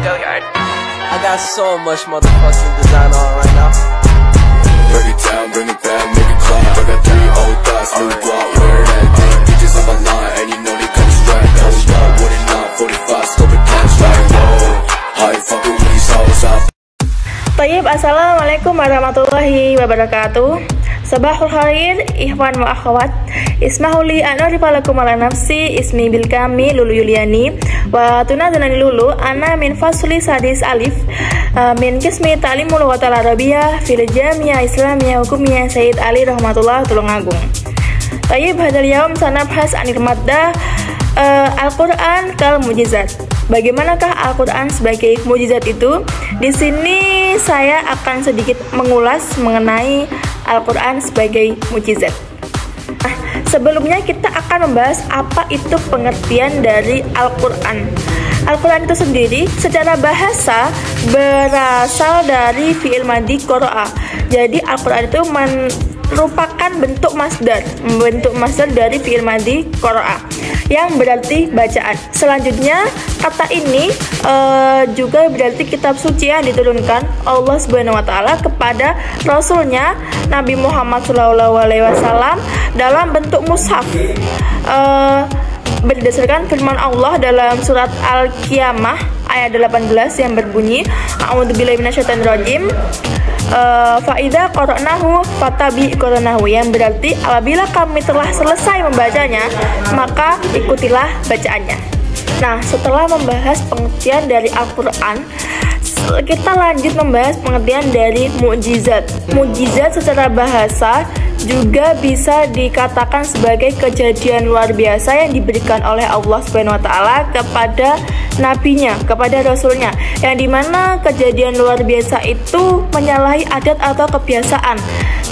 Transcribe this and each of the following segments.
I got so much motherfucking design on right now. Break it down, bring it back, make it clap. I got 3 old thoughts, new block, where that thing. Bitches on my line, and you know they come straight. Hold up, what it not, 45, scope it cash like, whoa. How you fucking with these hoes out? Tayyib, assalamualaikum warahmatullahi wabarakatuh. Sabahul khair, ikhwan wa akhwat. Ismahuli an'arifalakum ala nafsi, ismi bil kami Lulu Yuliani. Wa tunadunani Lulu, ana min fasli sadis alif, min kismi ta'limul lughatil arabiyyah fil jami'ah islamiyah hukumiyah Sayyid Ali rahmatullah Tulungagung. Tayyib, hadal yaum sanabhas anil maddah Al-Quran kal mujizat. Bagaimanakah Al-Quran sebagai mujizat itu? Di sini saya akan sedikit mengulas mengenai Al-Quran sebagai mujizat. Sebelumnya kita akan membahas apa itu pengertian dari Al-Quran. Al-Quran itu sendiri secara bahasa berasal dari fi'il madhi qara'a. Jadi Al-Quran itu merupakan bentuk masdar dari fi'il madhi qara'a yang berarti bacaan. Selanjutnya kata ini juga berarti kitab suci yang diturunkan Allah Subhanahu wa taala kepada rasulnya Nabi Muhammad SAW dalam bentuk mushaf, berdasarkan firman Allah dalam surat Al-Qiyamah ayat 18 yang berbunyi a'udzubillahi minasyaitonirrajim, fa'idza qara'nahu fatabi qara'nahu, yang berarti apabila kami telah selesai membacanya maka ikutilah bacaannya. Nah, setelah membahas pengertian dari Al-Quran, kita lanjut membahas pengertian dari mukjizat. Mukjizat secara bahasa juga bisa dikatakan sebagai kejadian luar biasa yang diberikan oleh Allah Subhanahu wa taala kepada nabinya, kepada rasulnya, yang dimana kejadian luar biasa itu menyalahi adat atau kebiasaan.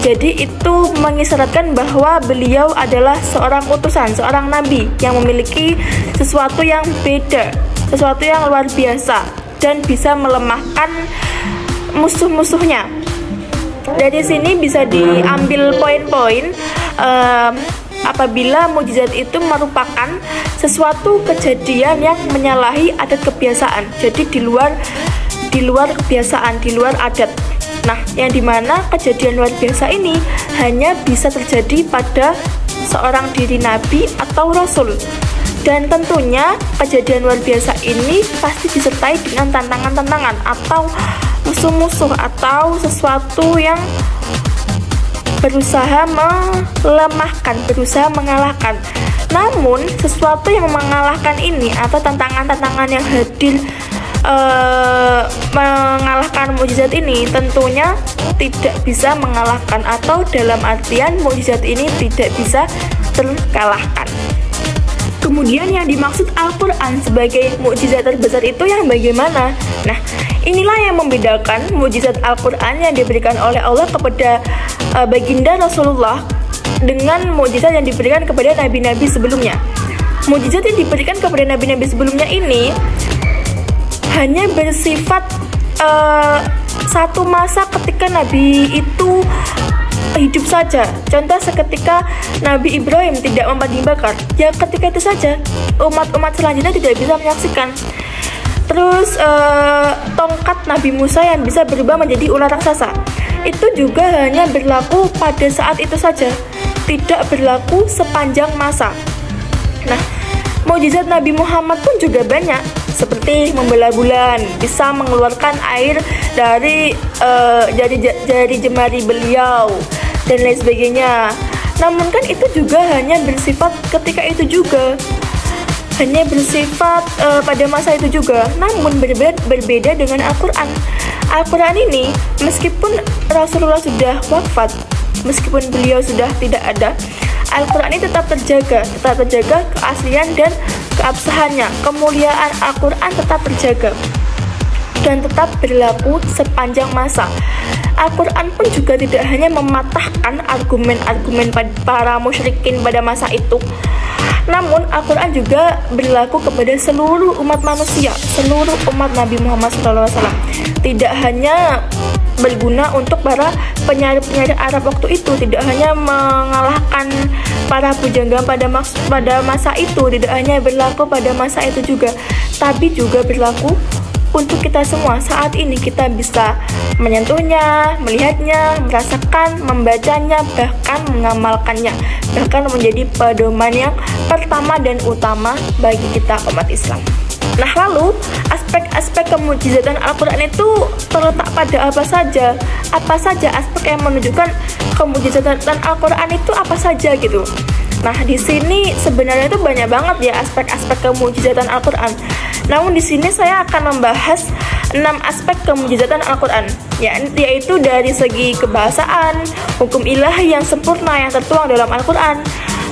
Jadi itu mengisyaratkan bahwa beliau adalah seorang utusan, seorang nabi yang memiliki sesuatu yang beda, sesuatu yang luar biasa dan bisa melemahkan musuh-musuhnya. Dari sini bisa diambil poin-poin apabila mukjizat itu merupakan sesuatu kejadian yang menyalahi adat kebiasaan. Jadi di luar kebiasaan, di luar adat. Nah, yang dimana kejadian luar biasa ini hanya bisa terjadi pada seorang diri nabi atau rasul. Dan tentunya kejadian luar biasa ini pasti disertai dengan tantangan-tantangan atau musuh-musuh atau sesuatu yang berusaha melemahkan, berusaha mengalahkan. Namun sesuatu yang mengalahkan ini atau tantangan-tantangan yang hadir mengalahkan mukjizat ini tentunya tidak bisa mengalahkan, atau dalam artian mukjizat ini tidak bisa terkalahkan. Kemudian yang dimaksud Al-Quran sebagai mukjizat terbesar itu yang bagaimana? Nah, inilah yang membedakan mukjizat Al-Quran yang diberikan oleh Allah kepada baginda Rasulullah dengan mukjizat yang diberikan kepada nabi-nabi sebelumnya. Mukjizat yang diberikan kepada nabi-nabi sebelumnya ini hanya bersifat satu masa ketika nabi itu hidup saja. Contoh seketika Nabi Ibrahim tidak mempan bakar, ya ketika itu saja. Umat-umat selanjutnya tidak bisa menyaksikan. Terus tongkat Nabi Musa yang bisa berubah menjadi ular raksasa, itu juga hanya berlaku pada saat itu saja, tidak berlaku sepanjang masa. Nah, mukjizat Nabi Muhammad pun juga banyak, seperti membelah bulan, bisa mengeluarkan air dari jari jemari beliau dan lain sebagainya. Namun kan itu juga hanya bersifat ketika itu juga, hanya bersifat pada masa itu juga. Namun berbeda dengan Al-Quran. Al-Quran ini meskipun Rasulullah sudah wafat, meskipun beliau sudah tidak ada, Al-Quran ini tetap terjaga keaslian dan keabsahannya. Kemuliaan Al-Quran tetap terjaga dan tetap berlaku sepanjang masa. Al-Quran pun juga tidak hanya mematahkan argumen-argumen para musyrikin pada masa itu, namun Al-Quran juga berlaku kepada seluruh umat manusia, seluruh umat Nabi Muhammad SAW. Tidak hanya berguna untuk para penyair-penyair Arab waktu itu, tidak hanya mengalahkan para pujangga pada masa itu, tidak hanya berlaku pada masa itu juga, tapi juga berlaku untuk kita semua. Saat ini kita bisa menyentuhnya, melihatnya, merasakan, membacanya, bahkan mengamalkannya, bahkan menjadi pedoman yang pertama dan utama bagi kita umat Islam. Nah, lalu aspek-aspek kemujizatan Al-Quran itu terletak pada apa saja? Apa saja aspek yang menunjukkan kemujizatan Al-Quran itu apa saja gitu? Nah, di sini sebenarnya itu banyak banget ya aspek-aspek kemujizatan Al-Quran. Namun di sini saya akan membahas 6 aspek kemujizatan Al-Quran, yaitu dari segi kebahasaan, hukum ilahi yang sempurna yang tertuang dalam Al-Quran,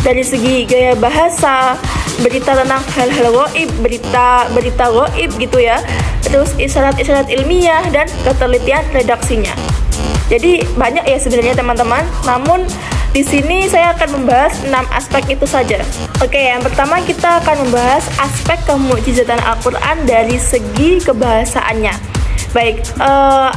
dari segi gaya bahasa, berita tentang hal-hal gaib, berita gaib gitu ya, terus isyarat-isyarat ilmiah dan ketelitian redaksinya. Jadi banyak ya sebenarnya teman-teman. Namun di sini saya akan membahas 6 aspek itu saja. Oke, yang pertama kita akan membahas aspek kemukjizatan Al-Quran dari segi kebahasaannya. Baik,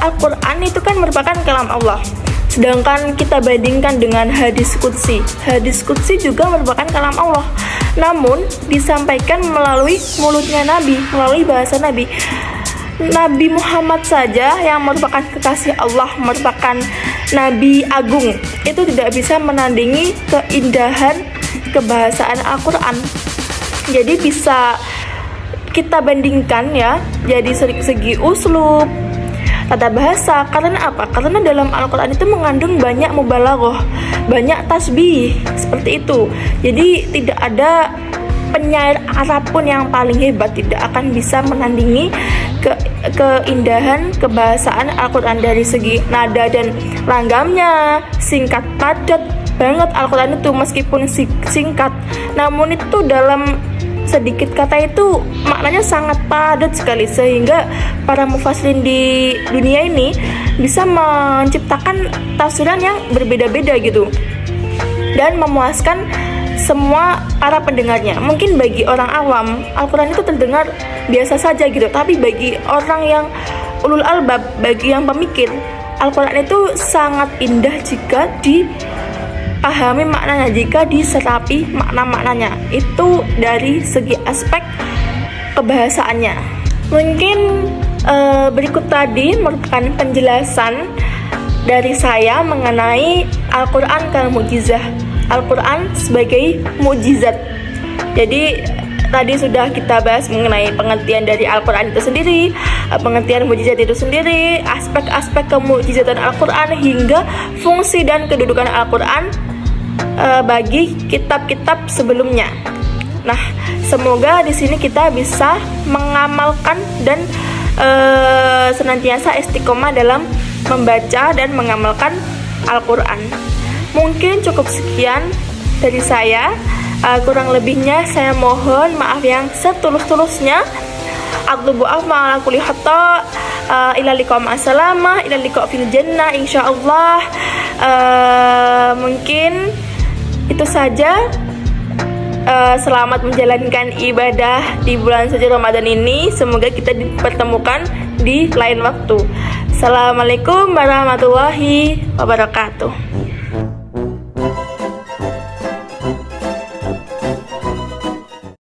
Al-Quran itu kan merupakan kalam Allah. Sedangkan kita bandingkan dengan hadis qudsi. Hadis qudsi juga merupakan kalam Allah, namun disampaikan melalui mulutnya Nabi, melalui bahasa Nabi. Nabi Muhammad saja yang merupakan kekasih Allah, merupakan Nabi Agung, itu tidak bisa menandingi keindahan kebahasaan Al-Quran. Jadi bisa kita bandingkan ya, jadi segi uslub, tata bahasa. Karena apa? Karena dalam Al-Quran itu mengandung banyak mubalaghah, banyak tasbih, seperti itu. Jadi tidak ada penyair Arab pun yang paling hebat tidak akan bisa menandingi keindahan kebahasaan Al-Quran dari segi nada dan langgamnya, singkat padat banget Al-Quran itu. Meskipun singkat, namun itu dalam sedikit kata itu maknanya sangat padat sekali, sehingga para mufassirin di dunia ini bisa menciptakan tafsiran yang berbeda-beda gitu dan memuaskan semua para pendengarnya. Mungkin bagi orang awam Al-Quran itu terdengar biasa saja gitu, tapi bagi orang yang ulul albab, bagi yang pemikir, Al-Quran itu sangat indah jika dipahami maknanya, jika diserapi makna-maknanya. Itu dari segi aspek kebahasaannya. Mungkin berikut tadi merupakan penjelasan dari saya mengenai Al-Quran kal-mujizah, Al-Quran sebagai mukjizat. Jadi tadi sudah kita bahas mengenai pengertian dari Al-Quran itu sendiri, pengertian mukjizat itu sendiri, aspek-aspek kemukjizatan Al-Quran, hingga fungsi dan kedudukan Al-Quran bagi kitab-kitab sebelumnya. Nah, semoga di sini kita bisa mengamalkan dan senantiasa istiqomah dalam membaca dan mengamalkan Al-Quran. Mungkin cukup sekian dari saya. Kurang lebihnya saya mohon maaf yang setulus-tulusnya. Aqtubu afma ala kulli khata. Ila liqa ma'asalamah, ila liqa fil jannah insyaallah. Mungkin itu saja. Selamat menjalankan ibadah di bulan suci Ramadan ini. Semoga kita dipertemukan di lain waktu. Assalamualaikum warahmatullahi wabarakatuh.